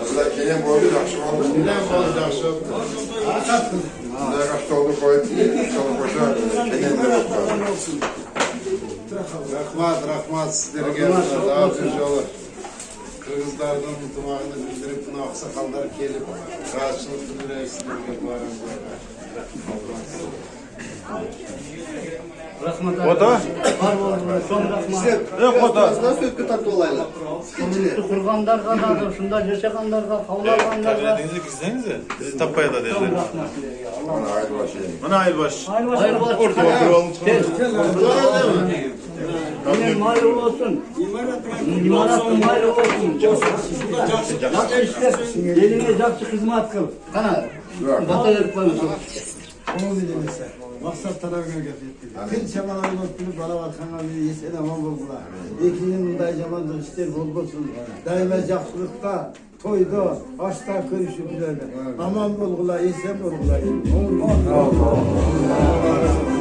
Allah kenem boydu yaxşı oldu. Kenem boydu yaxşı oldu. Ne kaçta oldu koydu. Çok hoşa kenem de oldu. Rahmat sizlere gelsinler. Daha inşallah. Kırgızlardan ıntımağını bildirip bunu aksakallar gelip karşılık bildirerek sizlerle varım. O da? Ne o da? Nasıl ötkü tatlı olaylar? Kurganlar kadar, şunda yaşayanlar da, havlayanlar da. Denize gitsenize. Bizi tapaya da derler. Bana ayrı başı. Bana ayılbaş. Ayırbaş. Orada oturalım. Yine mal olsun. İmanatın mal olsun. Zaten işte eline capçı hizmet kıl. Kana. Batarır bana. Onu bilirse. Maksat tarafına getirdi. Kın çaman ayılıp bilip bana bakana bir yesene aman bulgula. İkinin day zamandır ister bulgulsun. Daima yaxşılıkta, toyda, aşta körüşü bilerler. Aman bulgula, yesen bulgula. Allah Allah.